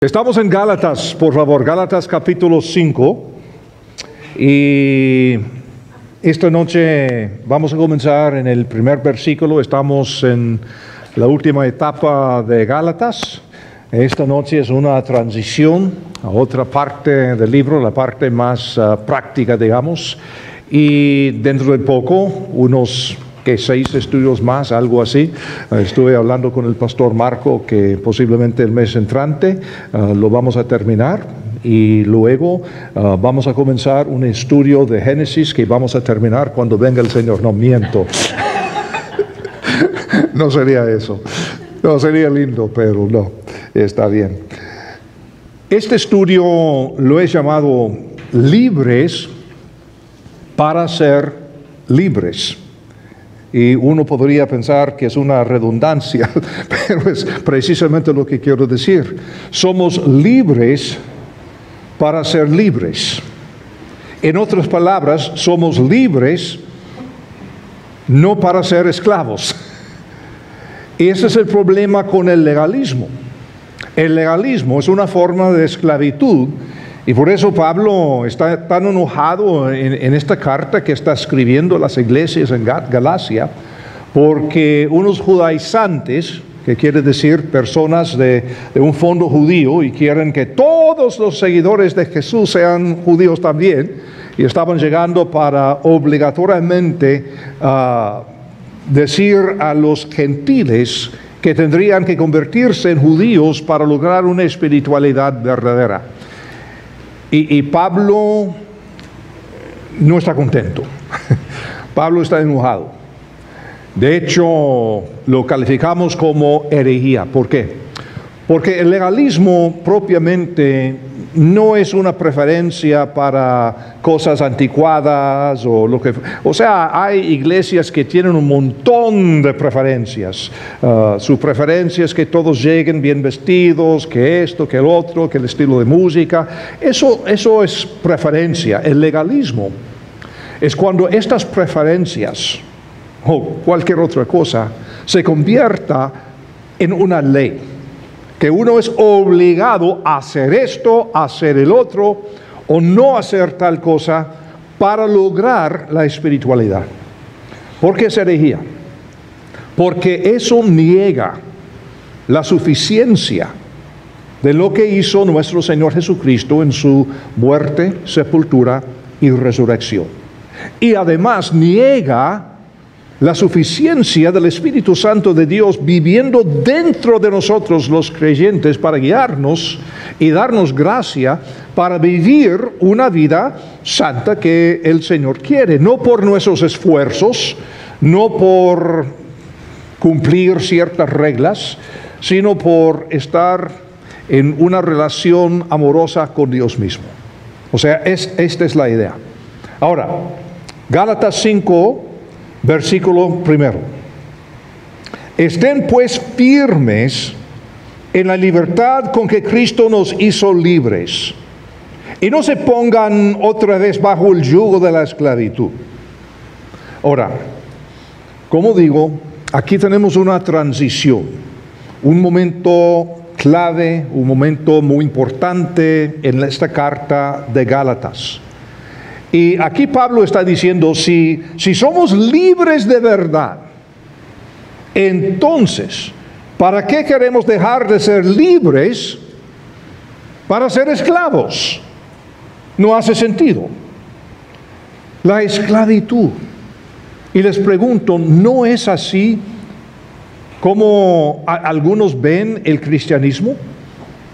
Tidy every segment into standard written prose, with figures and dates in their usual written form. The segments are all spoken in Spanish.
Estamos en Gálatas, por favor, Gálatas capítulo 5. Y esta noche vamos a comenzar en el primer versículo. Estamos en la última etapa de Gálatas. Esta noche es una transición a otra parte del libro, la parte más práctica, digamos. Y dentro de poco, unos 6 estudios más, algo así. Estuve hablando con el pastor Marco que posiblemente el mes entrante lo vamos a terminar y luego vamos a comenzar un estudio de Génesis que vamos a terminar cuando venga el Señor. No, miento. No sería eso. No, sería lindo, pero no, está bien. Este estudio lo he llamado Libres para ser libres. Y uno podría pensar que es una redundancia, pero es precisamente lo que quiero decir. Somos libres para ser libres. En otras palabras, somos libres no para ser esclavos. Y ese es el problema con el legalismo. El legalismo es una forma de esclavitud. Y por eso Pablo está tan enojado en esta carta que está escribiendo a las iglesias en Galacia, porque unos judaizantes, que quiere decir personas de un fondo judío y quieren que todos los seguidores de Jesús sean judíos también, y estaban llegando para obligatoriamente decir a los gentiles que tendrían que convertirse en judíos para lograr una espiritualidad verdadera. Y Pablo no está contento. Pablo está enojado. De hecho, lo calificamos como herejía. ¿Por qué? Porque el legalismo propiamente no es una preferencia para cosas anticuadas o sea, hay iglesias que tienen un montón de preferencias. Su preferencia es que todos lleguen bien vestidos, que esto, que el otro, que el estilo de música. Eso es preferencia. El legalismo es cuando estas preferencias o cualquier otra cosa se convierta en una ley. Que uno es obligado a hacer esto, a hacer el otro, o no hacer tal cosa para lograr la espiritualidad. ¿Por qué es herejía? Porque eso niega la suficiencia de lo que hizo nuestro Señor Jesucristo en su muerte, sepultura y resurrección. Y además niega la suficiencia del Espíritu Santo de Dios viviendo dentro de nosotros los creyentes para guiarnos y darnos gracia para vivir una vida santa que el Señor quiere, no por nuestros esfuerzos, no por cumplir ciertas reglas, sino por estar en una relación amorosa con Dios mismo. O sea, esta es la idea. Ahora, Gálatas 5, versículo 1. Estén pues firmes en la libertad con que Cristo nos hizo libres, y no se pongan otra vez bajo el yugo de la esclavitud. Ahora, como digo, aquí tenemos una transición, un momento clave, un momento muy importante en esta carta de Gálatas. Y aquí Pablo está diciendo, si somos libres de verdad, entonces, ¿para qué queremos dejar de ser libres para ser esclavos? No hace sentido. La esclavitud. Y les pregunto, ¿no es así como algunos ven el cristianismo?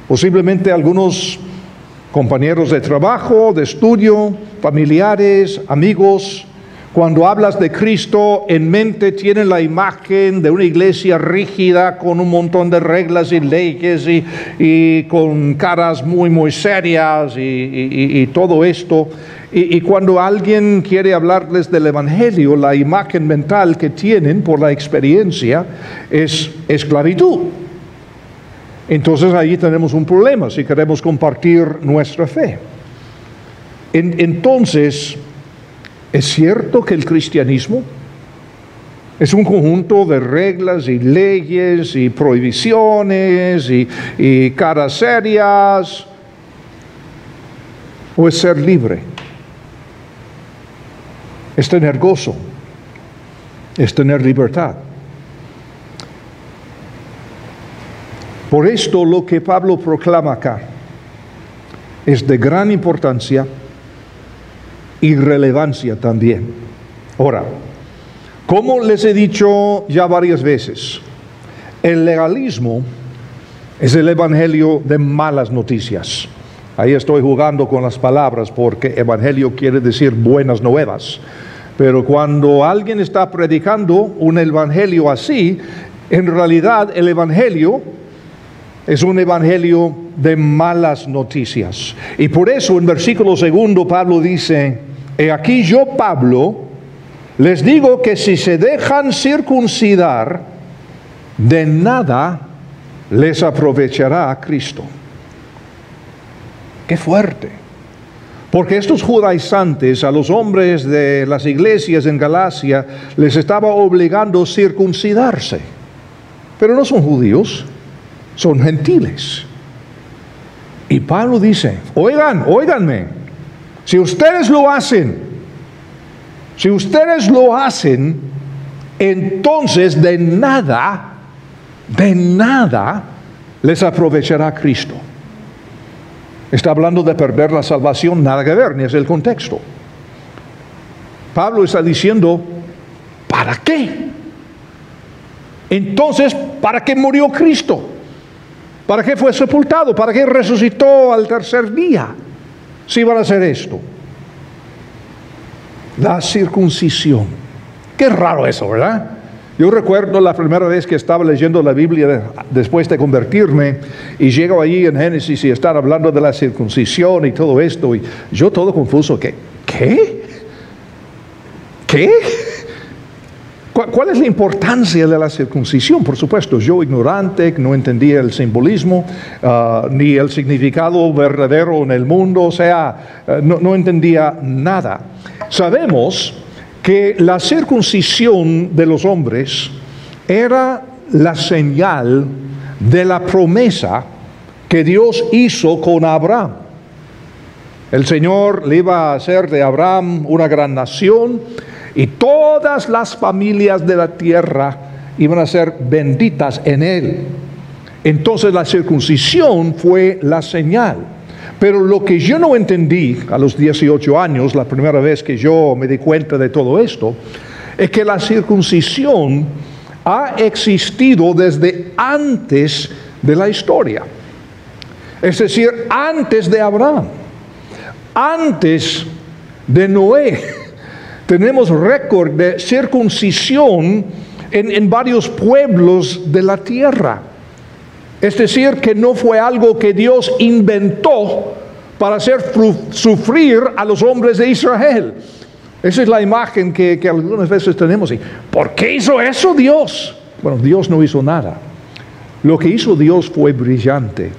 Posiblemente algunos compañeros de trabajo, de estudio, familiares, amigos, cuando hablas de Cristo en mente tienen la imagen de una iglesia rígida con un montón de reglas y leyes y con caras muy serias y todo esto. Y cuando alguien quiere hablarles del Evangelio, la imagen mental que tienen por la experiencia es esclavitud. Entonces ahí tenemos un problema si queremos compartir nuestra fe. Entonces, ¿es cierto que el cristianismo Es un conjunto de reglas y leyes y prohibiciones y caras serias. ¿O es ser libre? Es tener gozo. Es tener libertad. Por esto lo que Pablo proclama acá es de gran importancia y relevancia también. Ahora, como les he dicho ya varias veces, el legalismo es el evangelio de malas noticias. Ahí estoy jugando con las palabras porque evangelio quiere decir buenas nuevas. Pero cuando alguien está predicando un evangelio así, en realidad el evangelio es un evangelio de malas noticias. Y por eso en versículo 2 Pablo dice: he aquí yo, Pablo, les digo que si se dejan circuncidar, de nada les aprovechará a Cristo. ¡Qué fuerte! Porque estos judaizantes, a los hombres de las iglesias en Galacia, les estaba obligando a circuncidarse. Pero no son judíos, son gentiles. Y Pablo dice: óiganme, si ustedes lo hacen, entonces de nada les aprovechará Cristo. Está hablando de perder la salvación, nada que ver, ni es el contexto. Pablo está diciendo: ¿para qué? Entonces, ¿para qué murió Cristo? ¿Para qué fue sepultado? ¿Para qué resucitó al tercer día? Si van a hacer esto. La circuncisión. Qué raro eso, ¿verdad? Yo recuerdo la primera vez que estaba leyendo la Biblia después de convertirme, y llego allí en Génesis y están hablando de la circuncisión y todo esto, y yo todo confuso. ¿Qué? ¿Cuál es la importancia de la circuncisión? Por supuesto, yo ignorante, no entendía el simbolismo, ni el significado verdadero en el mundo, o sea, no entendía nada. Sabemos que la circuncisión de los hombres era la señal de la promesa que Dios hizo con Abraham. El Señor le iba a hacer de Abraham una gran nación, y todas las familias de la tierra iban a ser benditas en él. Entonces la circuncisión fue la señal. Pero lo que yo no entendí a los 18 años, la primera vez que yo me di cuenta de todo esto, es que la circuncisión ha existido desde antes de la historia. Es decir, antes de Abraham, antes de Noé. Tenemos récord de circuncisión en varios pueblos de la tierra. Es decir, que no fue algo que Dios inventó para hacer sufrir a los hombres de Israel. Esa es la imagen que algunas veces tenemos. ¿Por qué hizo eso Dios? Bueno, Dios no hizo nada. Lo que hizo Dios fue brillante.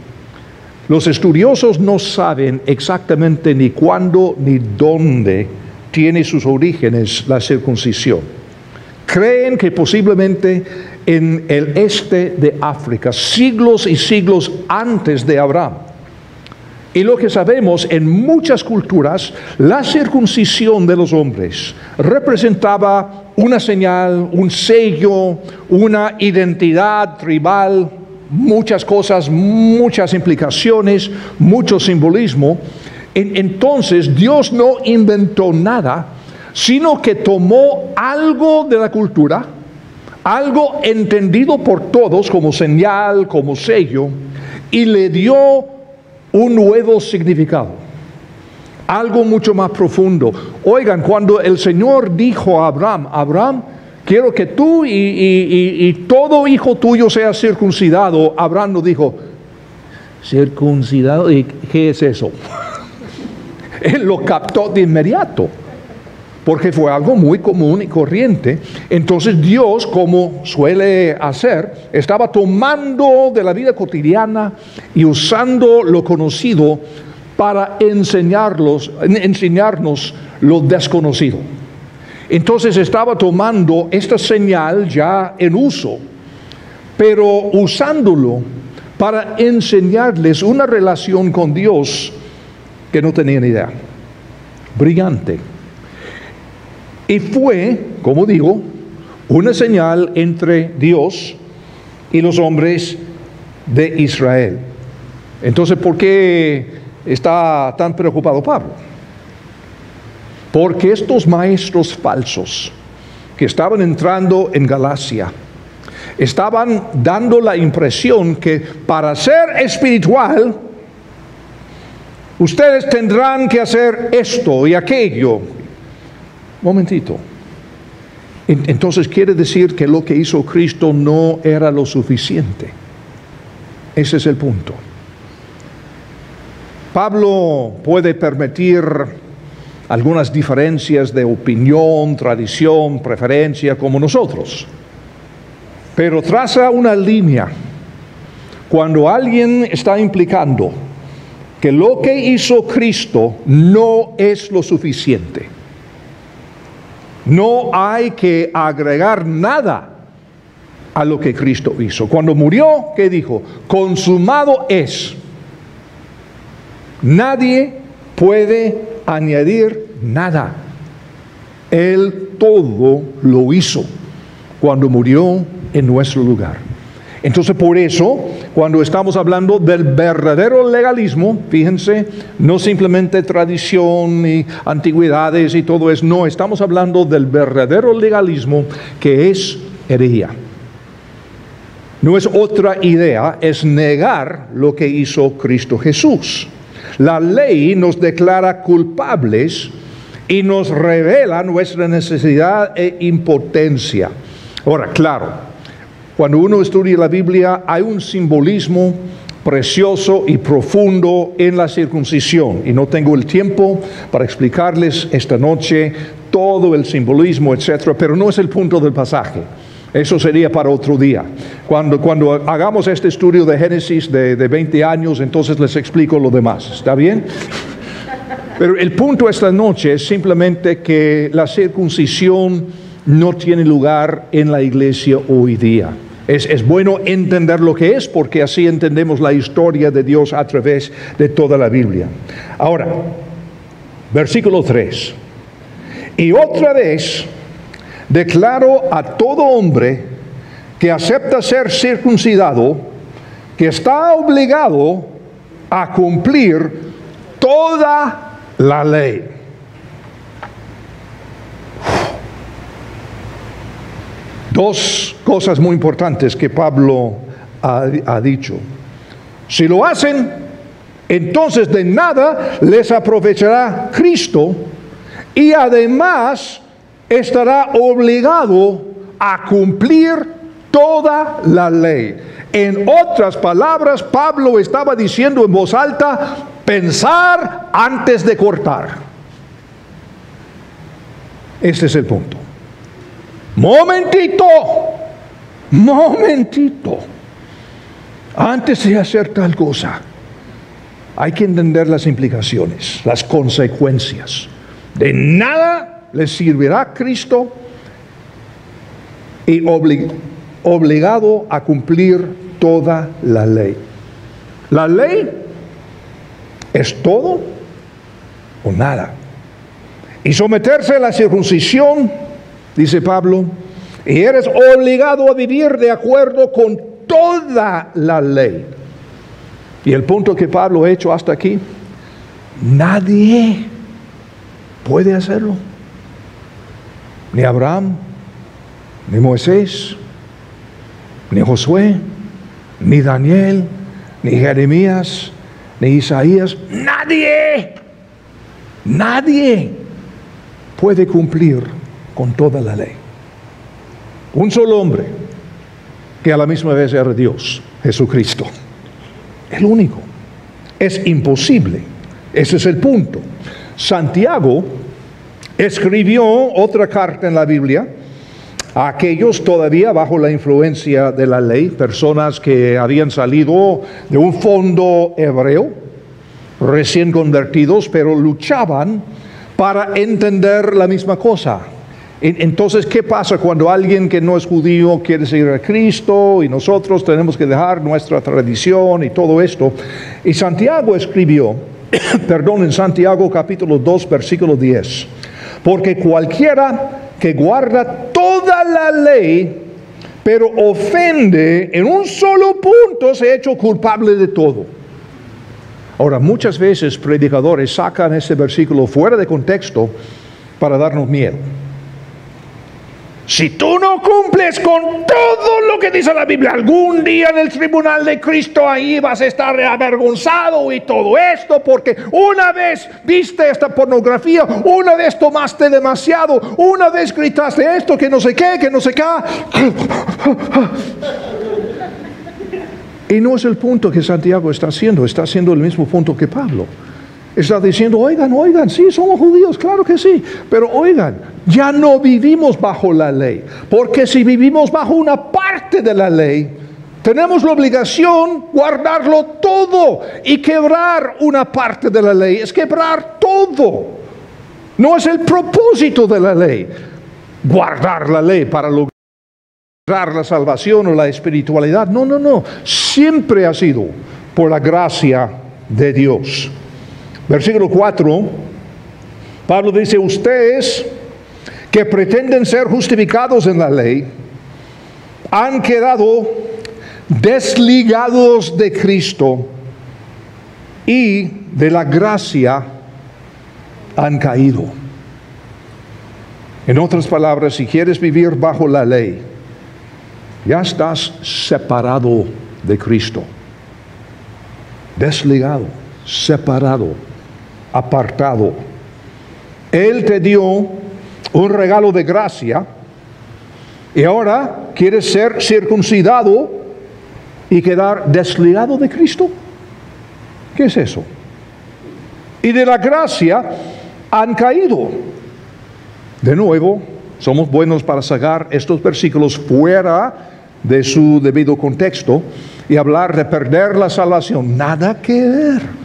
Los estudiosos no saben exactamente ni cuándo ni dónde tiene sus orígenes la circuncisión. Creen que posiblemente en el este de África, siglos y siglos antes de Abraham. Y lo que sabemos, en muchas culturas, la circuncisión de los hombres representaba una señal, un sello, una identidad tribal, muchas cosas, muchas implicaciones, mucho simbolismo. Entonces Dios no inventó nada, sino que tomó algo de la cultura, algo entendido por todos como señal, como sello, y le dio un nuevo significado, algo mucho más profundo. Oigan, cuando el Señor dijo a Abraham: Abraham, quiero que tú y todo hijo tuyo sea circuncidado, Abraham no dijo: ¿circuncidado? ¿Y qué es eso? Él lo captó de inmediato, porque fue algo muy común y corriente. Entonces Dios, como suele hacer, estaba tomando de la vida cotidiana y usando lo conocido para enseñarnos lo desconocido. Entonces estaba tomando esta señal ya en uso, pero usándolo para enseñarles una relación con Dios que no tenían idea. Brillante. Y fue, como digo, una señal entre Dios y los hombres de Israel. Entonces, ¿por qué está tan preocupado Pablo? Porque estos maestros falsos que estaban entrando en Galacia estaban dando la impresión que para ser espiritual ustedes tendrán que hacer esto y aquello. Momentito. Entonces quiere decir que lo que hizo Cristo no era lo suficiente. Ese es el punto. Pablo puede permitir algunas diferencias de opinión, tradición, preferencia, como nosotros. Pero traza una línea cuando alguien está implicando que lo que hizo Cristo no es lo suficiente. No hay que agregar nada a lo que Cristo hizo. Cuando murió, ¿qué dijo? Consumado es. Nadie puede añadir nada. Él todo lo hizo cuando murió en nuestro lugar. Entonces, por eso, cuando estamos hablando del verdadero legalismo, fíjense, no simplemente tradición y antigüedades y todo eso, no, estamos hablando del verdadero legalismo que es herejía. No es otra idea, es negar lo que hizo Cristo Jesús. La ley nos declara culpables y nos revela nuestra necesidad e impotencia. Ahora, claro, cuando uno estudia la Biblia hay un simbolismo precioso y profundo en la circuncisión. Y no tengo el tiempo para explicarles esta noche todo el simbolismo, etcétera, pero no es el punto del pasaje. Eso sería para otro día. Cuando hagamos este estudio de Génesis de 20 años, entonces les explico lo demás. ¿Está bien? Pero el punto esta noche es simplemente que la circuncisión no tiene lugar en la iglesia hoy día. Es bueno entender lo que es, porque así entendemos la historia de Dios a través de toda la Biblia. Ahora, versículo 3. Y otra vez declaro a todo hombre que acepta ser circuncidado, que está obligado a cumplir toda la ley. Dos cosas muy importantes que Pablo ha dicho. Si lo hacen, entonces de nada les aprovechará Cristo y además estará obligado a cumplir toda la ley. En otras palabras, Pablo estaba diciendo en voz alta, pensar antes de cortar. Este es el punto. Momentito, antes de hacer tal cosa, hay que entender las implicaciones, las consecuencias. De nada les servirá Cristo y obligado a cumplir toda la ley. La ley es todo o nada. Y someterse a la circuncisión, dice Pablo, y eres obligado a vivir de acuerdo con toda la ley. Y el punto que Pablo ha hecho hasta aquí, nadie puede hacerlo. Ni Abraham, ni Moisés, ni Josué, ni Daniel, ni Jeremías, ni Isaías. Nadie puede cumplir con toda la ley. Un solo hombre que a la misma vez era Dios, Jesucristo. El único. Es imposible. Ese es el punto. Santiago escribió otra carta en la Biblia a aquellos todavía bajo la influencia de la ley, personas que habían salido de un fondo hebreo, recién convertidos, pero luchaban para entender la misma cosa. Entonces, ¿qué pasa cuando alguien que no es judío quiere seguir a Cristo y nosotros tenemos que dejar nuestra tradición y todo esto? Y Santiago escribió, en Santiago capítulo 2, versículo 10, porque cualquiera que guarda toda la ley, pero ofende en un solo punto, se ha hecho culpable de todo. Ahora, muchas veces predicadores sacan ese versículo fuera de contexto para darnos miedo. Si tú no cumples con todo lo que dice la Biblia, algún día en el tribunal de Cristo ahí vas a estar avergonzado y todo esto, porque una vez viste esta pornografía, una vez tomaste demasiado, una vez gritaste esto, que no sé qué, que no sé qué. Y no es el punto que Santiago está haciendo el mismo punto que Pablo. Está diciendo, oigan, sí, somos judíos, claro que sí, pero oigan, ya no vivimos bajo la ley, porque si vivimos bajo una parte de la ley, tenemos la obligación guardarlo todo, y quebrar una parte de la ley es quebrar todo. No es el propósito de la ley, guardar la ley para lograr la salvación o la espiritualidad. No, siempre ha sido por la gracia de Dios. Versículo 4, Pablo dice, ustedes que pretenden ser justificados en la ley, han quedado desligados de Cristo y de la gracia han caído. En otras palabras, si quieres vivir bajo la ley, ya estás separado de Cristo. Desligado, separado, apartado. Él te dio un regalo de gracia y ahora quieres ser circuncidado y quedar desligado de Cristo. ¿Qué es eso? Y de la gracia han caído. De nuevo, somos buenos para sacar estos versículos fuera de su debido contexto y hablar de perder la salvación. Nada que ver.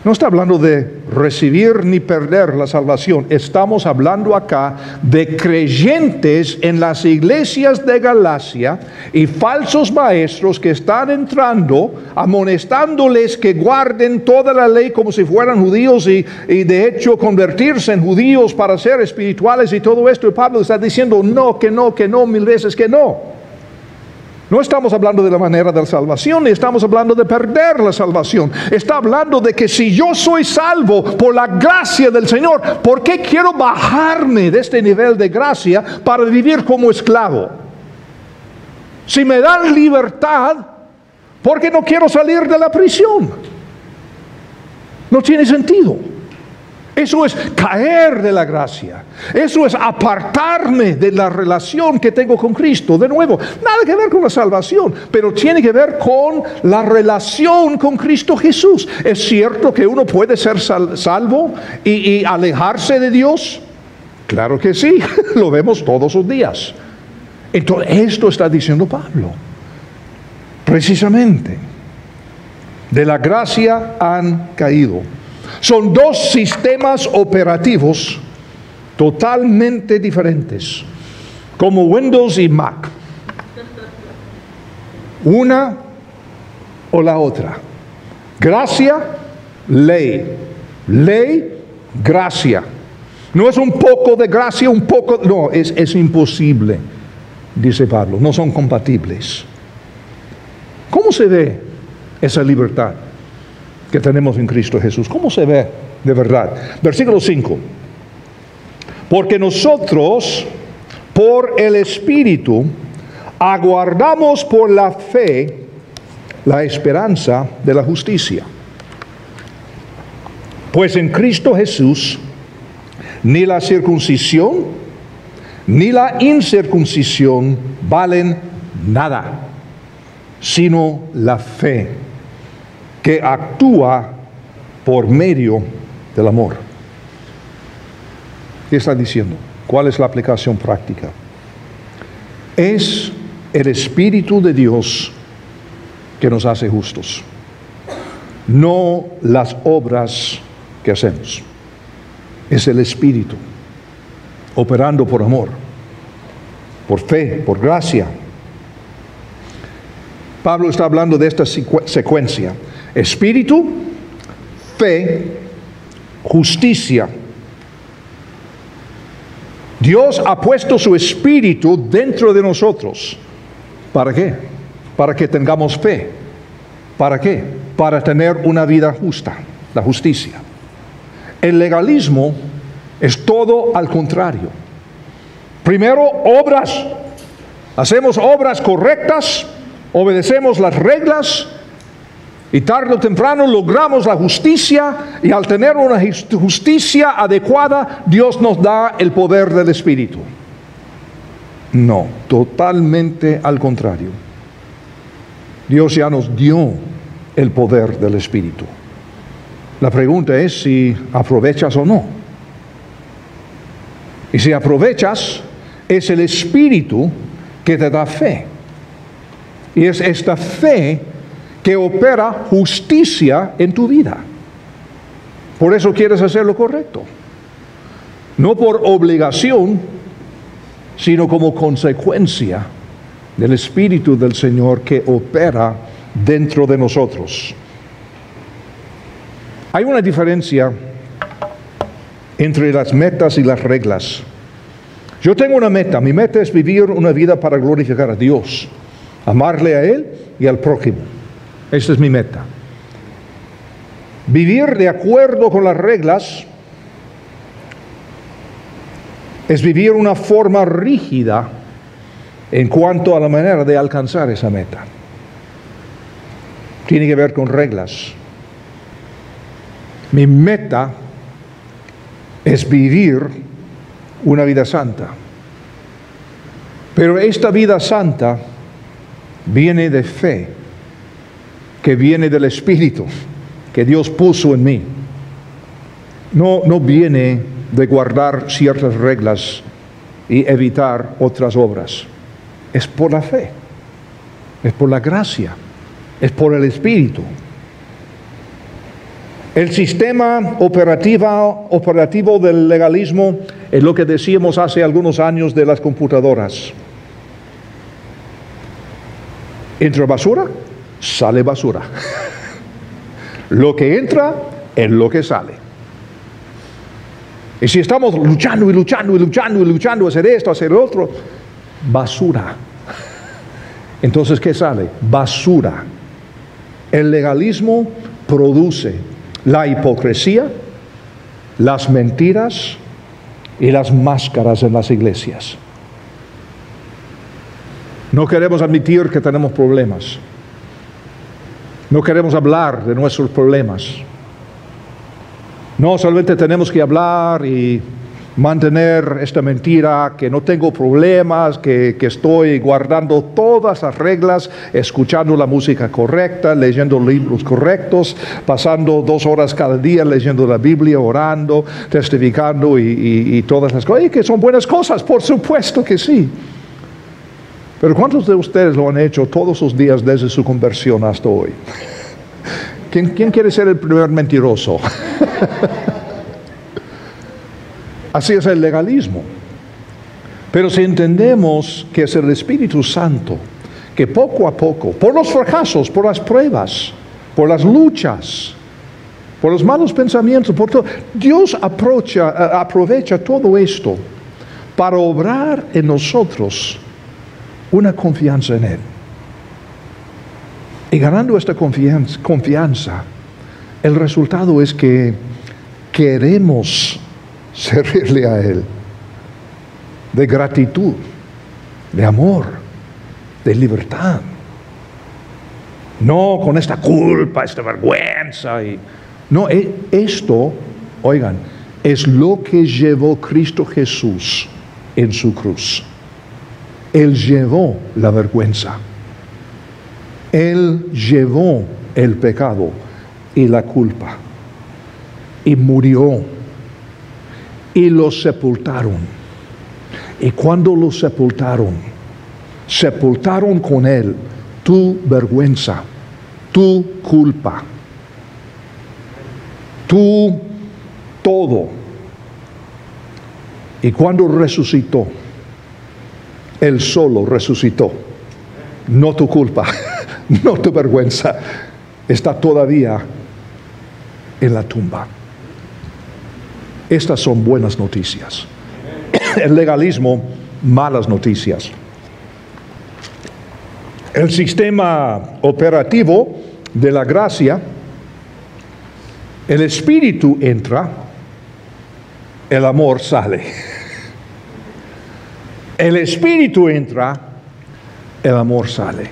No está hablando de recibir ni perder la salvación. Estamos hablando acá de creyentes en las iglesias de Galacia y falsos maestros que están entrando, amonestándoles que guarden toda la ley como si fueran judíos y de hecho convertirse en judíos para ser espirituales y todo esto. Y Pablo está diciendo que no, mil veces que no. No estamos hablando de la manera de la salvación, ni estamos hablando de perder la salvación. Está hablando de que si yo soy salvo por la gracia del Señor, ¿por qué quiero bajarme de este nivel de gracia para vivir como esclavo? Si me dan libertad, ¿por qué no quiero salir de la prisión? No tiene sentido. Eso es caer de la gracia. Eso es apartarme de la relación que tengo con Cristo. De nuevo, nada que ver con la salvación, pero tiene que ver con la relación con Cristo Jesús. ¿Es cierto que uno puede ser salvo y alejarse de Dios? Claro que sí, lo vemos todos los días. Entonces, esto está diciendo Pablo. Precisamente, de la gracia han caído. Son dos sistemas operativos totalmente diferentes, como Windows y Mac. Una o la otra. Gracia, ley. Ley, gracia. No es un poco de gracia, un poco... No, es imposible, dice Pablo. No son compatibles. ¿Cómo se ve esa libertad que tenemos en Cristo Jesús? ¿Cómo se ve de verdad? Versículo 5. Porque nosotros, por el Espíritu, aguardamos por la fe la esperanza de la justicia. Pues en Cristo Jesús, ni la circuncisión, ni la incircuncisión valen nada, sino la fe que actúa por medio del amor. ¿Qué está diciendo? ¿Cuál es la aplicación práctica? Es el Espíritu de Dios que nos hace justos, no las obras que hacemos. Es el Espíritu. operando por amor, por fe, por gracia. Pablo está hablando de esta secuencia: espíritu, fe, justicia. Dios ha puesto su espíritu dentro de nosotros. ¿Para qué? Para que tengamos fe. ¿Para qué? Para tener una vida justa, la justicia. El legalismo es todo al contrario. Primero, obras. Hacemos obras correctas, obedecemos las reglas, y tarde o temprano logramos la justicia, y al tener una justicia adecuada, Dios nos da el poder del Espíritu. No, totalmente al contrario. Dios ya nos dio el poder del Espíritu. La pregunta es si aprovechas o no. Y si aprovechas, es el Espíritu que te da fe. Y es esta fe que opera justicia en tu vida. Por eso quieres hacer lo correcto. No por obligación, sino como consecuencia del Espíritu del Señor que opera dentro de nosotros. Hay una diferencia entre las metas y las reglas. Yo tengo una meta. Mi meta es vivir una vida para glorificar a Dios, amarle a Él y al prójimo. Esta es mi meta. Vivir de acuerdo con las reglas es vivir una forma rígida en cuanto a la manera de alcanzar esa meta. Tiene que ver con reglas. Mi meta es vivir una vida santa. Pero esta vida santa viene de fe, que viene del Espíritu que Dios puso en mí. No viene de guardar ciertas reglas y evitar otras obras. Es por la fe, es por la gracia, es por el Espíritu. El sistema operativo del legalismo es lo que decíamos hace algunos años de las computadoras. Entra basura, sale basura. Lo que entra es lo que sale. Y si estamos luchando y luchando y luchando y luchando, hacer esto, hacer lo otro, basura. Entonces, ¿qué sale? Basura. El legalismo produce la hipocresía, las mentiras y las máscaras en las iglesias. No queremos admitir que tenemos problemas. No queremos hablar de nuestros problemas. No, solamente tenemos que hablar y mantener esta mentira, que no tengo problemas, que estoy guardando todas las reglas, escuchando la música correcta, leyendo libros correctos, pasando 2 horas cada día leyendo la Biblia, orando, testificando y todas las cosas. Y que son buenas cosas, por supuesto que sí. Pero ¿cuántos de ustedes lo han hecho todos los días desde su conversión hasta hoy? ¿Quién quiere ser el primer mentiroso? Así es el legalismo. Pero si entendemos que es el Espíritu Santo que poco a poco, por los fracasos, por las pruebas, por las luchas, por los malos pensamientos, por todo, Dios aprovecha todo esto para obrar en nosotros una confianza en Él. Y ganando esta confianza, el resultado es que queremos servirle a Él de gratitud, de amor, de libertad. No con esta culpa, esta vergüenza. No, esto, oigan, es lo que llevó Cristo Jesús en su cruz. Él llevó la vergüenza. Él llevó el pecado y la culpa. Y murió. Y lo sepultaron. Y cuando lo sepultaron con Él tu vergüenza, tu culpa, tu todo. Y cuando resucitó, Él solo resucitó. No tu culpa, no tu vergüenza. Está todavía en la tumba. Estas son buenas noticias. El legalismo, malas noticias. El sistema operativo de la gracia, el Espíritu entra, el amor sale. El Espíritu entra, el amor sale.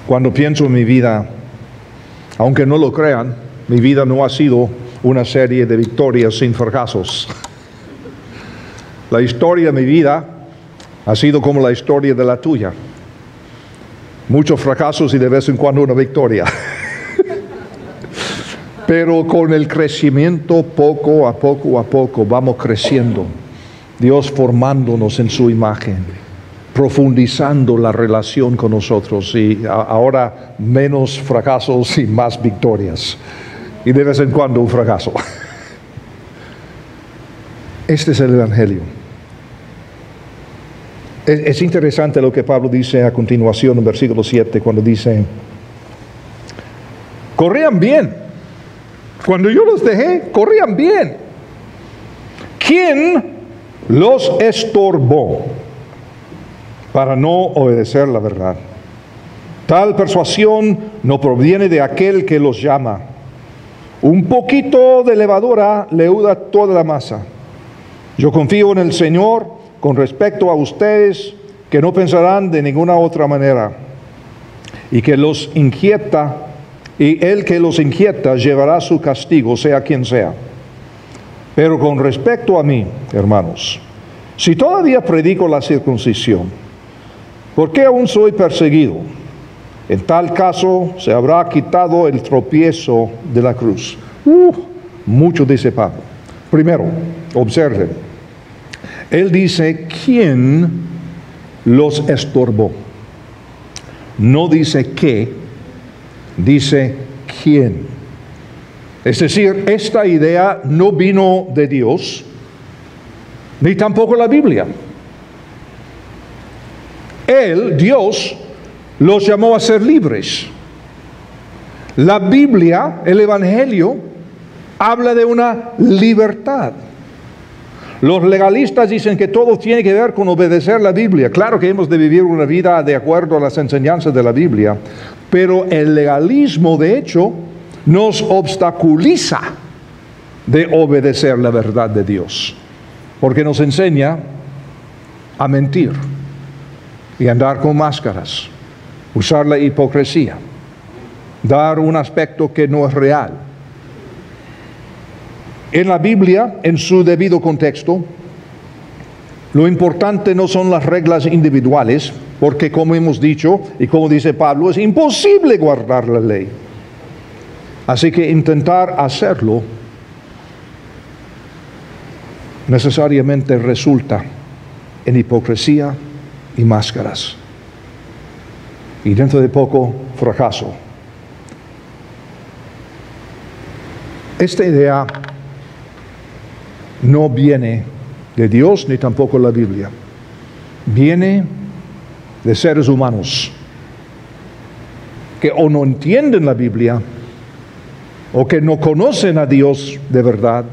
Cuando pienso en mi vida, aunque no lo crean, mi vida no ha sido una serie de victorias sin fracasos. La historia de mi vida ha sido como la historia de la tuya. Muchos fracasos y de vez en cuando una victoria. Pero con el crecimiento, poco a poco, vamos creciendo. Dios formándonos en su imagen, profundizando la relación con nosotros, y ahora menos fracasos y más victorias. Y de vez en cuando un fracaso. Este es el Evangelio. Es interesante lo que Pablo dice a continuación en versículo 7, cuando dice: corrían bien. Cuando yo los dejé, corrían bien. ¿Quién los estorbó para no obedecer la verdad? Tal persuasión no proviene de aquel que los llama. Un poquito de levadura leuda toda la masa. Yo confío en el Señor con respecto a ustedes, que no pensarán de ninguna otra manera, y que los inquieta, y el que los inquieta llevará su castigo, sea quien sea. Pero con respecto a mí, hermanos, si todavía predico la circuncisión, ¿por qué aún soy perseguido? En tal caso se habrá quitado el tropiezo de la cruz. Mucho dice Pablo. Primero, observen. Él dice: ¿quién los estorbó? No dice qué, dice quién. Es decir, esta idea no vino de Dios, ni tampoco la Biblia. Él, Dios, los llamó a ser libres. La Biblia, el Evangelio, habla de una libertad. Los legalistas dicen que todo tiene que ver con obedecer la Biblia. Claro que hemos de vivir una vida de acuerdo a las enseñanzas de la Biblia, pero el legalismo, de hecho, nos obstaculiza de obedecer la verdad de Dios, porque nos enseña a mentir y andar con máscaras, usar la hipocresía, dar un aspecto que no es real. En la Biblia, en su debido contexto, lo importante no son las reglas individuales, porque como hemos dicho, y como dice Pablo, es imposible guardar la ley. Así que intentar hacerlo necesariamente resulta en hipocresía y máscaras. Y dentro de poco, fracaso. Esta idea no viene de Dios ni tampoco de la Biblia. Viene de seres humanos que o no entienden la Biblia o que no conocen a Dios de verdad,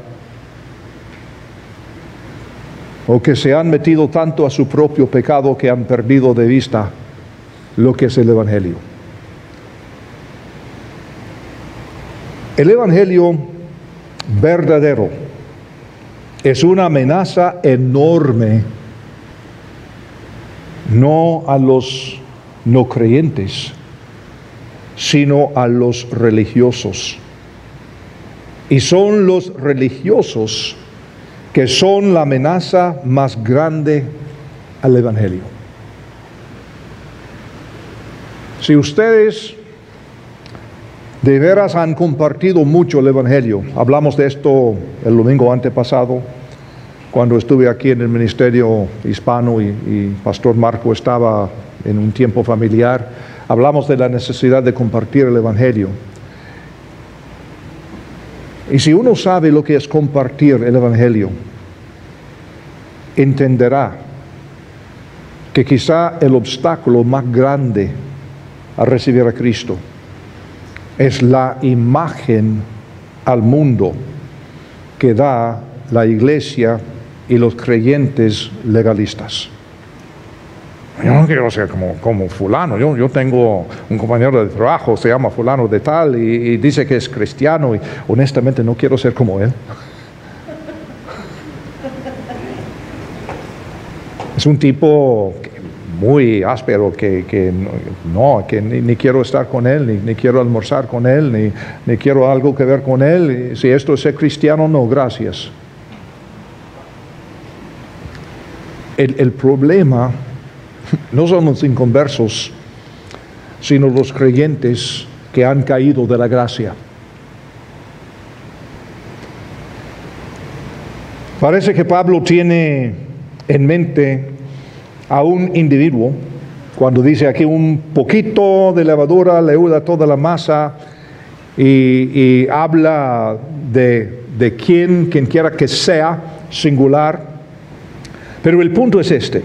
o que se han metido tanto a su propio pecado que han perdido de vista lo que es el Evangelio. El Evangelio verdadero es una amenaza enorme, no a los no creyentes, sino a los religiosos. Y son los religiosos que son la amenaza más grande al Evangelio. Si ustedes de veras han compartido mucho el Evangelio, hablamos de esto el domingo antepasado, cuando estuve aquí en el ministerio hispano y Pastor Marco estaba en un tiempo familiar, hablamos de la necesidad de compartir el Evangelio. Y si uno sabe lo que es compartir el Evangelio, entenderá que quizá el obstáculo más grande a recibir a Cristo es la imagen al mundo que da la iglesia y los creyentes legalistas. Yo no quiero ser como fulano. Yo tengo un compañero de trabajo, se llama fulano de tal, y dice que es cristiano, y honestamente no quiero ser como él. Es un tipo muy áspero que ni quiero estar con él, ni quiero almorzar con él, ni quiero algo que ver con él. Si esto es ser cristiano, no, gracias. El problema no son los inconversos, sino los creyentes que han caído de la gracia. Parece que Pablo tiene en mente a un individuo cuando dice aquí un poquito de levadura leuda toda la masa, y habla de quien quiera que sea, singular. Pero el punto es este: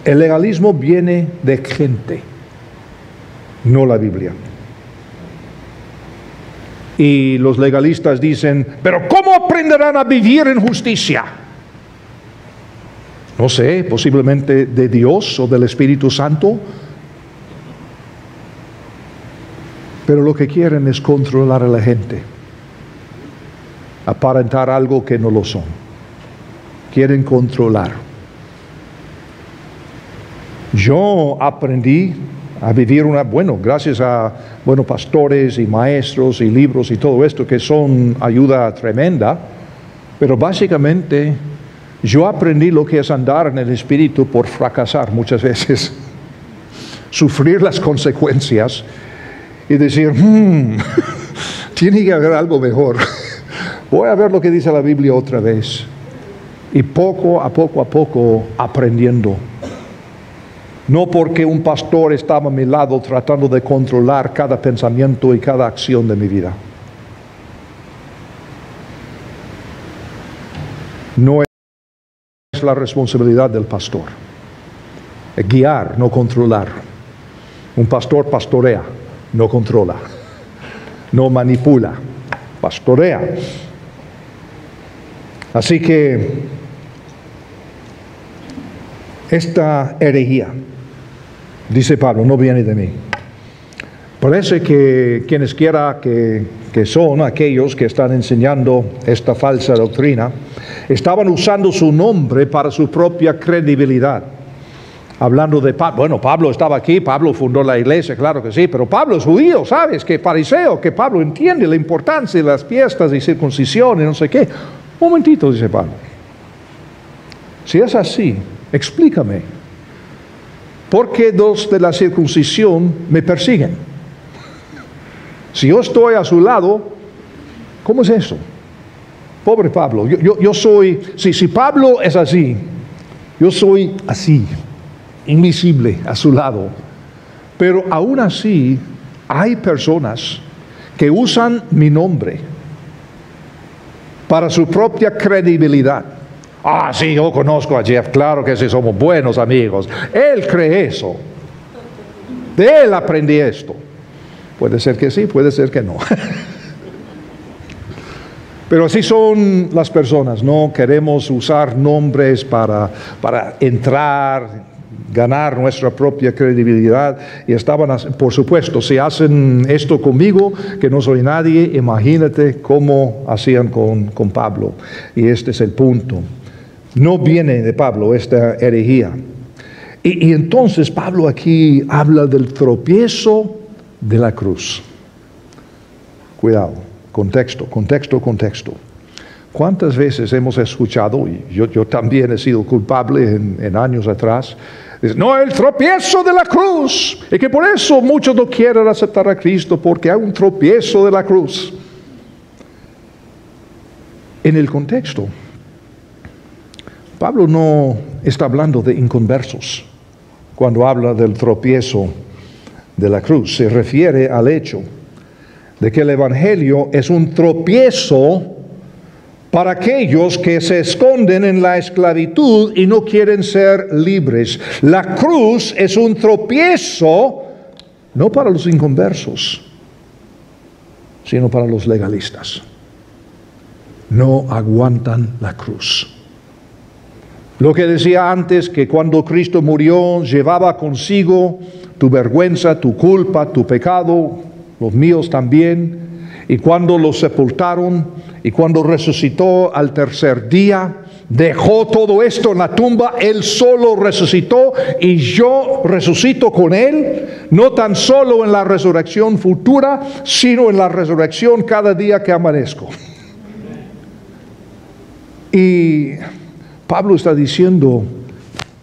el legalismo viene de gente, no la Biblia. Y los legalistas dicen, pero ¿cómo aprenderán a vivir en justicia? No sé, posiblemente de Dios o del Espíritu Santo. Pero lo que quieren es controlar a la gente, aparentar algo que no lo son. Quieren controlar. Yo aprendí a vivir gracias a pastores y maestros y libros y todo esto, que son ayuda tremenda, pero básicamente yo aprendí lo que es andar en el Espíritu por fracasar muchas veces, sufrir las consecuencias y decir, tiene que haber algo mejor. Voy a ver lo que dice la Biblia otra vez. Y poco a poco aprendiendo. No porque un pastor estaba a mi lado tratando de controlar cada pensamiento y cada acción de mi vida. No es la responsabilidad del pastor. Es guiar, no controlar. Un pastor pastorea, no controla. No manipula, pastorea. Así que esta herejía, dice Pablo, no viene de mí. Parece que quienes quiera que son aquellos que están enseñando esta falsa doctrina, estaban usando su nombre para su propia credibilidad. Hablando de Pablo, bueno, Pablo estaba aquí, Pablo fundó la iglesia, claro que sí, pero Pablo es judío, ¿sabes? Que fariseo, que Pablo entiende la importancia de las fiestas y circuncisión y no sé qué. Un momentito, dice Pablo. Si es así, explícame. ¿Por qué los de la circuncisión me persiguen? Si yo estoy a su lado, ¿cómo es eso? Pobre Pablo, yo soy, si Pablo es así, yo soy así, invisible a su lado. Pero aún así, hay personas que usan mi nombre para su propia credibilidad. Ah, sí, yo conozco a Jeff, claro que sí, somos buenos amigos. Él cree eso. De él aprendí esto. Puede ser que sí, puede ser que no. Pero así son las personas, no queremos usar nombres para entrar, ganar nuestra propia credibilidad. Y estaban, por supuesto, si hacen esto conmigo, que no soy nadie, imagínate cómo hacían con Pablo. Y este es el punto. No viene de Pablo esta herejía. Y entonces Pablo aquí habla del tropiezo de la cruz. Cuidado, contexto. ¿Cuántas veces hemos escuchado, y yo también he sido culpable en años atrás, no, el tropiezo de la cruz, y que por eso muchos no quieren aceptar a Cristo, porque hay un tropiezo de la cruz? En el contexto, Pablo no está hablando de inconversos cuando habla del tropiezo de la cruz. Se refiere al hecho de que el Evangelio es un tropiezo para aquellos que se esconden en la esclavitud y no quieren ser libres. La cruz es un tropiezo, no para los inconversos, sino para los legalistas. No aguantan la cruz. Lo que decía antes, que cuando Cristo murió, llevaba consigo tu vergüenza, tu culpa, tu pecado, los míos también. Y cuando lo sepultaron, y cuando resucitó al tercer día, dejó todo esto en la tumba. Él solo resucitó y yo resucito con Él, no tan solo en la resurrección futura, sino en la resurrección cada día que amanezco. Y Pablo está diciendo,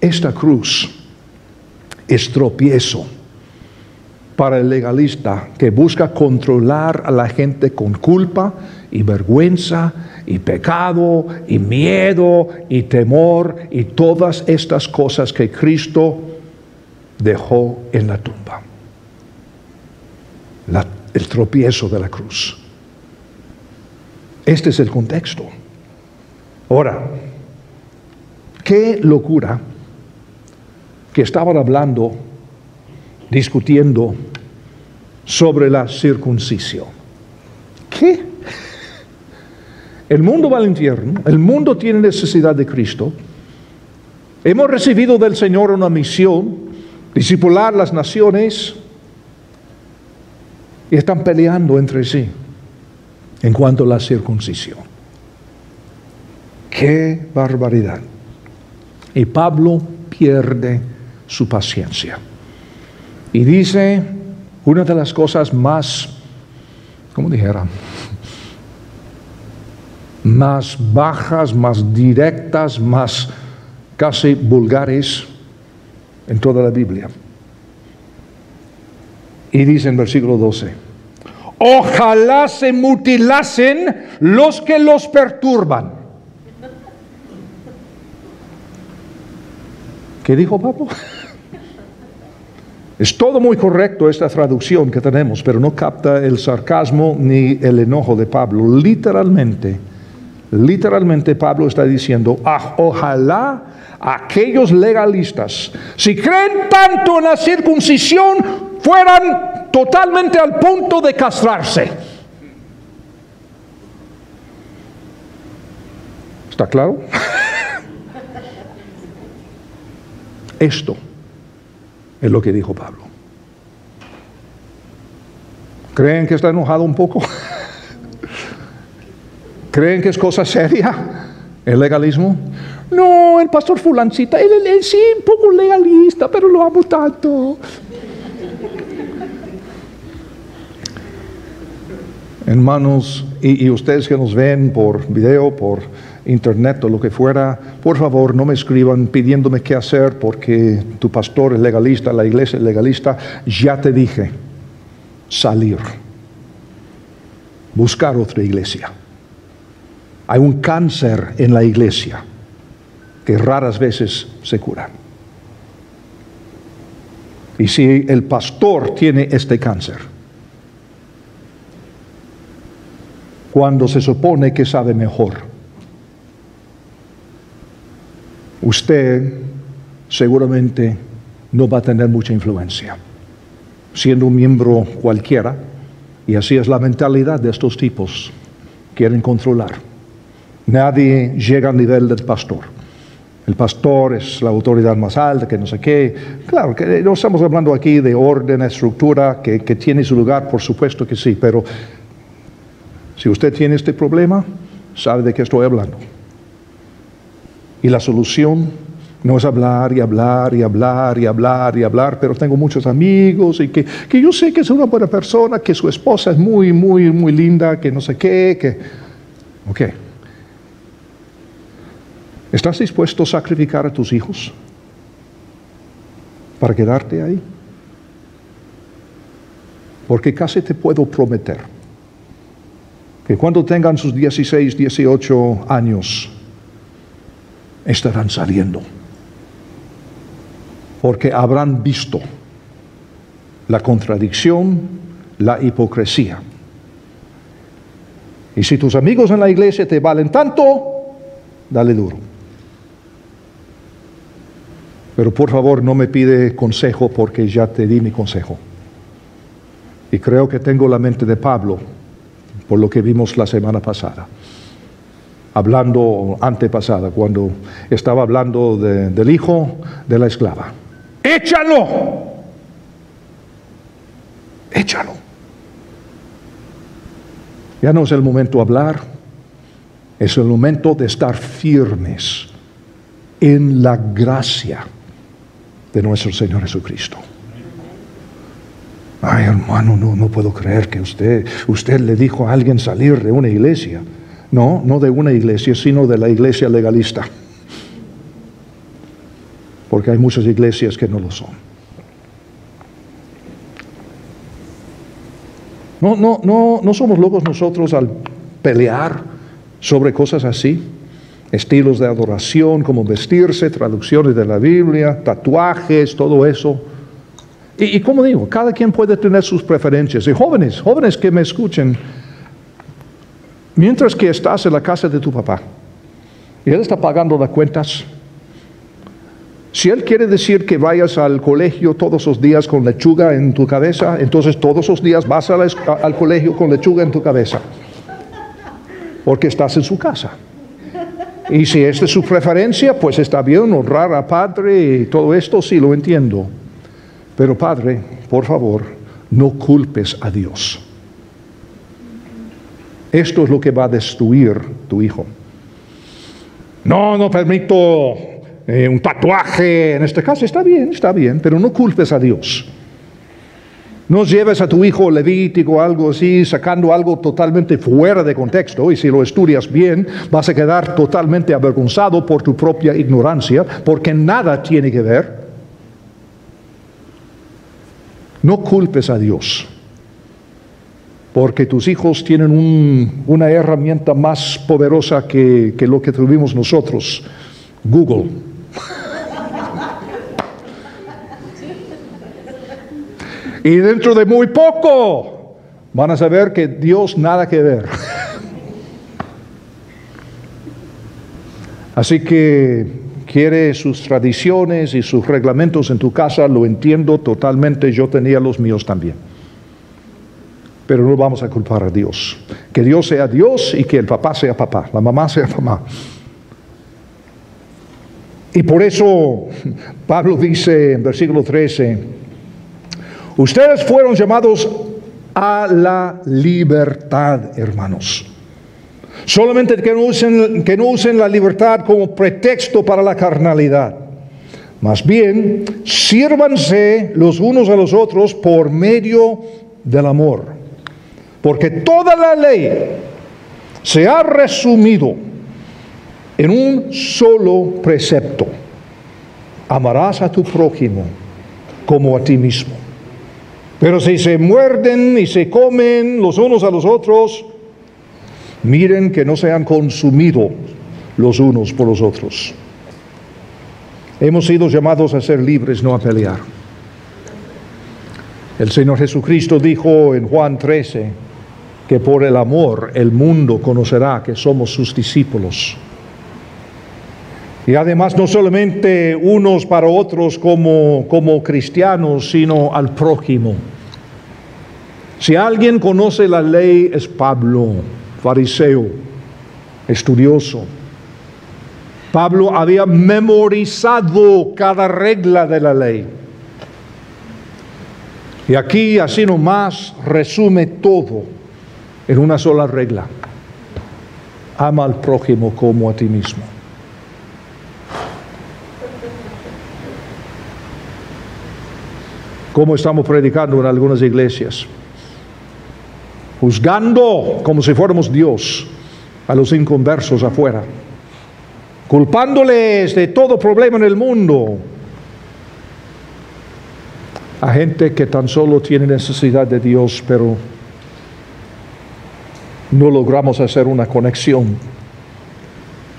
esta cruz es tropiezo para el legalista que busca controlar a la gente con culpa y vergüenza y pecado y miedo y temor y todas estas cosas que Cristo dejó en la tumba. El tropiezo de la cruz. Este es el contexto. Ahora, qué locura que estaban hablando, discutiendo sobre la circuncisión. ¿Qué? El mundo va al infierno, el mundo tiene necesidad de Cristo. Hemos recibido del Señor una misión, discipular las naciones, y están peleando entre sí en cuanto a la circuncisión. ¡Qué barbaridad! Y Pablo pierde su paciencia. Y dice una de las cosas más, ¿cómo dijera? Más bajas, más directas, más casi vulgares en toda la Biblia. Y dice en versículo 12, ojalá se mutilasen los que los perturban. ¿Qué dijo Pablo? Es todo muy correcto esta traducción que tenemos, pero no capta el sarcasmo ni el enojo de Pablo. Literalmente Pablo está diciendo, ojalá aquellos legalistas, si creen tanto en la circuncisión, fueran totalmente al punto de castrarse. ¿Está claro? Esto es lo que dijo Pablo. ¿Creen que está enojado un poco? ¿Creen que es cosa seria el legalismo? No, el pastor fulancita, él sí, un poco legalista, pero lo amo tanto. Hermanos, y ustedes que nos ven por video, por internet o lo que fuera, por favor no me escriban pidiéndome qué hacer porque tu pastor es legalista, la iglesia es legalista. Ya te dije, salir, buscar otra iglesia. Hay un cáncer en la iglesia que raras veces se cura. Y si el pastor tiene este cáncer, cuando se supone que sabe mejor, usted seguramente no va a tener mucha influencia, siendo un miembro cualquiera, y así es la mentalidad de estos tipos, quieren controlar. Nadie llega al nivel del pastor. El pastor es la autoridad más alta, que no sé qué. Claro, que no estamos hablando aquí de orden, estructura, que tiene su lugar, por supuesto que sí, pero si usted tiene este problema, sabe de qué estoy hablando. Y la solución no es hablar y hablar y hablar y hablar y hablar, pero tengo muchos amigos y que yo sé que es una buena persona, que su esposa es muy, muy, muy linda, que no sé qué, que... Ok. ¿Estás dispuesto a sacrificar a tus hijos para quedarte ahí? Porque casi te puedo prometer que cuando tengan sus 16, 18 años, estarán saliendo. Porque habrán visto la contradicción, la hipocresía. Y si tus amigos en la iglesia te valen tanto, dale duro. Pero por favor no me pide consejo porque ya te di mi consejo. Y creo que tengo la mente de Pablo por lo que vimos la semana pasada. Hablando antepasada, cuando estaba hablando del hijo de la esclava. ¡Échalo! ¡Échalo! Ya no es el momento de hablar, es el momento de estar firmes en la gracia de nuestro Señor Jesucristo. Ay, hermano, no puedo creer que usted le dijo a alguien salir de una iglesia. No de una iglesia, sino de la iglesia legalista. Porque hay muchas iglesias que no lo son. No somos locos nosotros al pelear sobre cosas así. Estilos de adoración, como vestirse, traducciones de la Biblia, tatuajes, todo eso. Y como digo, cada quien puede tener sus preferencias. Y jóvenes que me escuchen, mientras que estás en la casa de tu papá y él está pagando las cuentas, si él quiere decir que vayas al colegio todos los días con lechuga en tu cabeza, entonces todos los días vas al colegio con lechuga en tu cabeza, porque estás en su casa. Y si esta es su preferencia, pues está bien honrar a padre y todo esto, sí lo entiendo. Pero padre, por favor, no culpes a Dios. Esto es lo que va a destruir tu hijo. No permito un tatuaje en este caso. Está bien, pero no culpes a Dios. No lleves a tu hijo levítico o algo así, sacando algo totalmente fuera de contexto, y si lo estudias bien, vas a quedar totalmente avergonzado por tu propia ignorancia, porque nada tiene que ver. No culpes a Dios, porque tus hijos tienen una herramienta más poderosa que lo que tuvimos nosotros, Google. Y dentro de muy poco van a saber que Dios nada que ver. Así que quiere sus tradiciones y sus reglamentos en tu casa, lo entiendo totalmente, yo tenía los míos también. Pero no vamos a culpar a Dios. Que Dios sea Dios y que el papá sea papá, la mamá sea mamá. Y por eso Pablo dice en versículo 13, ustedes fueron llamados a la libertad, hermanos. Solamente que no usen la libertad como pretexto para la carnalidad. Más bien, sírvanse los unos a los otros por medio del amor. Porque toda la ley se ha resumido en un solo precepto. Amarás a tu prójimo como a ti mismo. Pero si se muerden y se comen los unos a los otros, miren que no sean consumidos los unos por los otros. Hemos sido llamados a ser libres, no a pelear. El Señor Jesucristo dijo en Juan 13 que por el amor el mundo conocerá que somos sus discípulos. Y además no solamente unos para otros como cristianos, sino al prójimo. Si alguien conoce la ley es Pablo, fariseo, estudioso. Pablo había memorizado cada regla de la ley. Y aquí así nomás resume todo en una sola regla. Ama al prójimo como a ti mismo. Como estamos predicando en algunas iglesias, juzgando como si fuéramos Dios a los inconversos afuera, culpándoles de todo problema en el mundo, a gente que tan solo tiene necesidad de Dios, pero no logramos hacer una conexión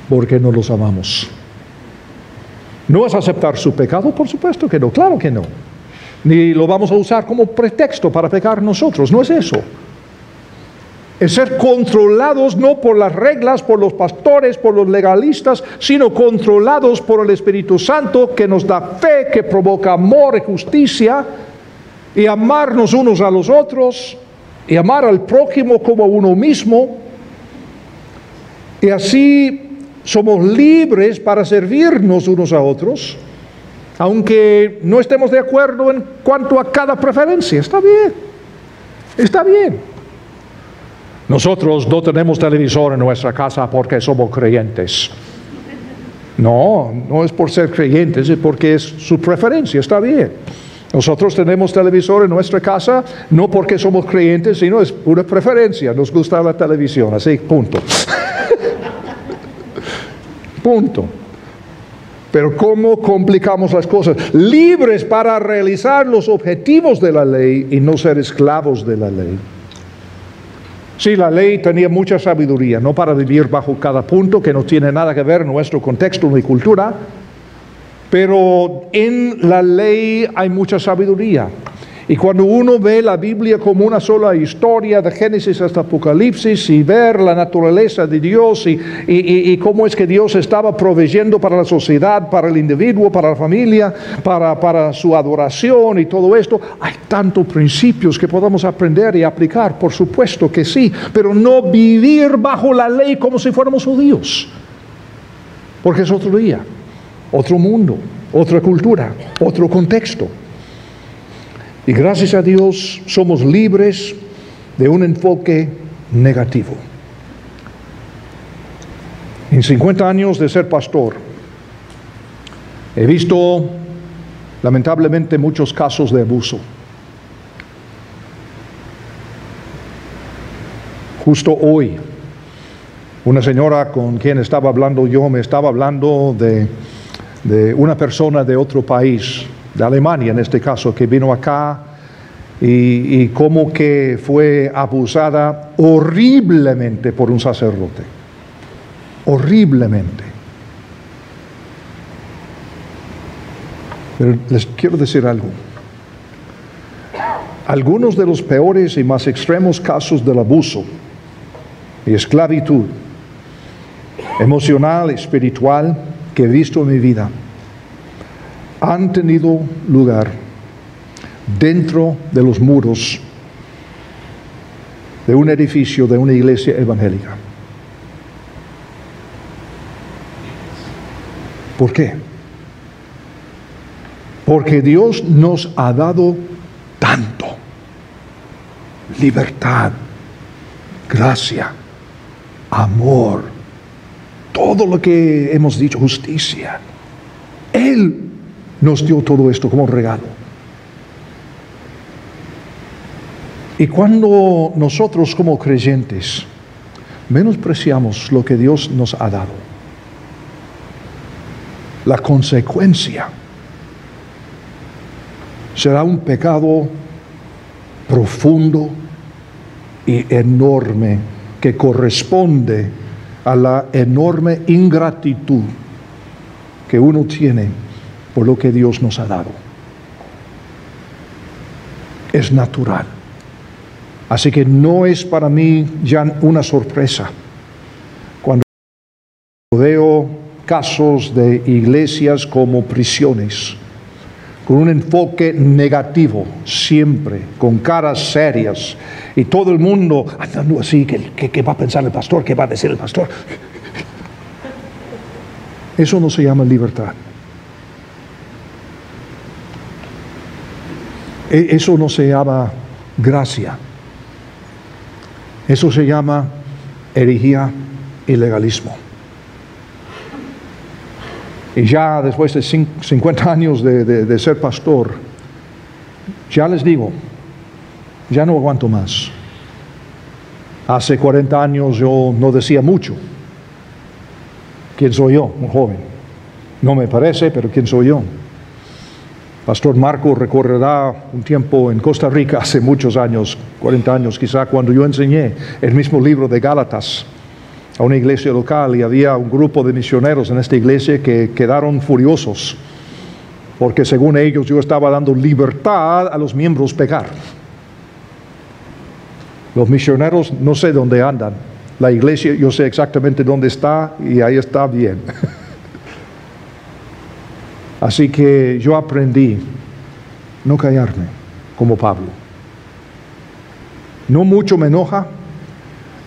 porque no los amamos. ¿No es aceptar su pecado? Por supuesto que no, claro que no. Ni lo vamos a usar como pretexto para pecar nosotros, no es eso. Es ser controlados no por las reglas, por los pastores, por los legalistas, sino controlados por el Espíritu Santo que nos da fe, que provoca amor y justicia, y amarnos unos a los otros, y amar al prójimo como a uno mismo. Y así somos libres para servirnos unos a otros, aunque no estemos de acuerdo en cuanto a cada preferencia. Está bien, está bien. Nosotros no tenemos televisor en nuestra casa porque somos creyentes. No, no es por ser creyentes, es porque es su preferencia, está bien. Nosotros tenemos televisor en nuestra casa no porque somos creyentes, sino es una preferencia, nos gusta la televisión, así, punto. Punto. Pero ¿cómo complicamos las cosas? Libres para realizar los objetivos de la ley y no ser esclavos de la ley. Sí, la ley tenía mucha sabiduría, no para vivir bajo cada punto que no tiene nada que ver en nuestro contexto ni cultura, pero en la ley hay mucha sabiduría. Y cuando uno ve la Biblia como una sola historia, de Génesis hasta Apocalipsis, y ver la naturaleza de Dios y cómo es que Dios estaba proveyendo para la sociedad, para el individuo, para la familia, para su adoración y todo esto, hay tantos principios que podamos aprender y aplicar, por supuesto que sí, pero no vivir bajo la ley como si fuéramos judíos, porque es otro día, otro mundo, otra cultura, otro contexto. Y gracias a Dios somos libres de un enfoque negativo. En 50 años de ser pastor, he visto lamentablemente muchos casos de abuso. Justo hoy, una señora con quien estaba hablando yo me estaba hablando de una persona de otro país, de Alemania en este caso, que vino acá y como que fue abusada horriblemente por un sacerdote. Horriblemente. Pero les quiero decir algo. Algunos de los peores y más extremos casos del abuso y esclavitud emocional, espiritual, que he visto en mi vida, han tenido lugar dentro de los muros de un edificio de una iglesia evangélica. ¿Por qué? Porque Dios nos ha dado tanto: libertad, gracia, amor, todo lo que hemos dicho, justicia. Él nos dio todo esto como regalo. Y cuando nosotros como creyentes menospreciamos lo que Dios nos ha dado, la consecuencia será un pecado profundo y enorme que corresponde a la enorme ingratitud que uno tiene por lo que Dios nos ha dado. Es natural. Así que no es para mí ya una sorpresa cuando veo casos de iglesias como prisiones, con un enfoque negativo siempre, con caras serias, y todo el mundo andando así, ¿qué va a pensar el pastor? ¿Qué va a decir el pastor? Eso no se llama libertad. Eso no se llama gracia. Eso se llama herejía y legalismo. Y ya después de 50 años de ser pastor, ya les digo, ya no aguanto más. Hace 40 años yo no decía mucho. ¿Quién soy yo? Un joven. No me parece, pero ¿quién soy yo? Pastor Marco recordará un tiempo en Costa Rica, hace muchos años, 40 años quizá, cuando yo enseñé el mismo libro de Gálatas a una iglesia local, y había un grupo de misioneros en esta iglesia que quedaron furiosos porque según ellos yo estaba dando libertad a los miembros pecar. Los misioneros no sé dónde andan. La iglesia yo sé exactamente dónde está y ahí está bien. Así que yo aprendí no callarme como Pablo. No mucho me enoja,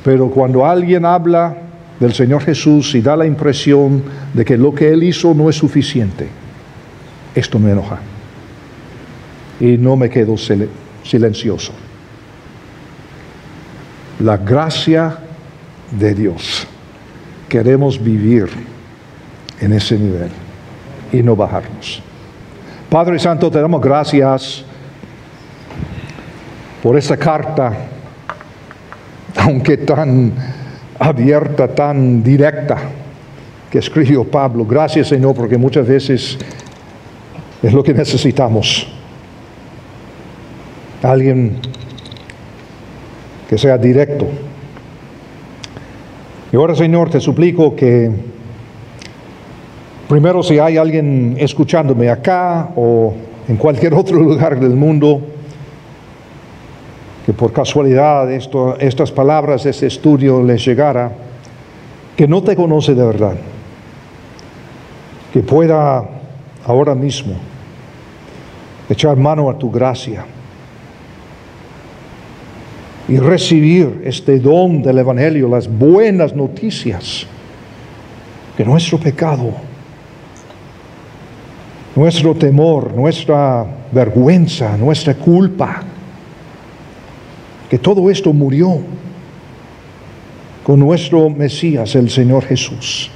pero cuando alguien habla del Señor Jesús y da la impresión de que lo que Él hizo no es suficiente, esto me enoja. Y no me quedo silencioso. La gracia de Dios. Queremos vivir en ese nivel y no bajarnos. Padre Santo, te damos gracias por esta carta, aunque tan abierta, tan directa, que escribió Pablo. Gracias, Señor, porque muchas veces es lo que necesitamos. Alguien que sea directo. Y ahora, Señor, te suplico que primero, si hay alguien escuchándome acá o en cualquier otro lugar del mundo, que por casualidad estas palabras, este estudio les llegara, que no te conoce de verdad, que pueda ahora mismo echar mano a tu gracia y recibir este don del Evangelio, las buenas noticias, que nuestro pecado, nuestro temor, nuestra vergüenza, nuestra culpa, que todo esto murió con nuestro Mesías, el Señor Jesús.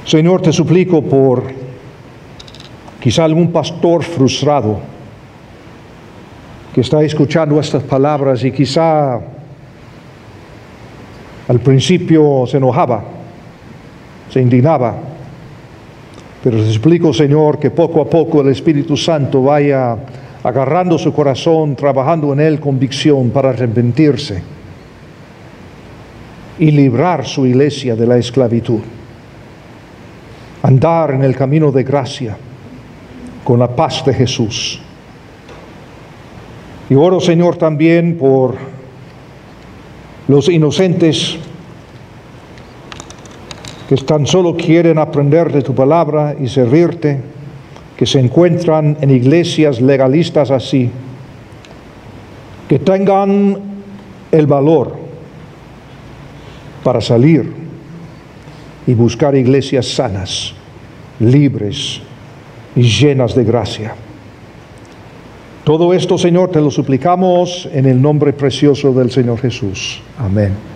Señor, te suplico por quizá algún pastor frustrado que está escuchando estas palabras y quizá al principio se enojaba, se indignaba, pero te suplico, Señor, que poco a poco el Espíritu Santo vaya agarrando su corazón, trabajando en él convicción para arrepentirse y librar su iglesia de la esclavitud. Andar en el camino de gracia con la paz de Jesús. Y oro, Señor, también por los inocentes que tan solo quieren aprender de tu palabra y servirte, que se encuentran en iglesias legalistas así, que tengan el valor para salir y buscar iglesias sanas, libres y llenas de gracia. Todo esto, Señor, te lo suplicamos en el nombre precioso del Señor Jesús. Amén.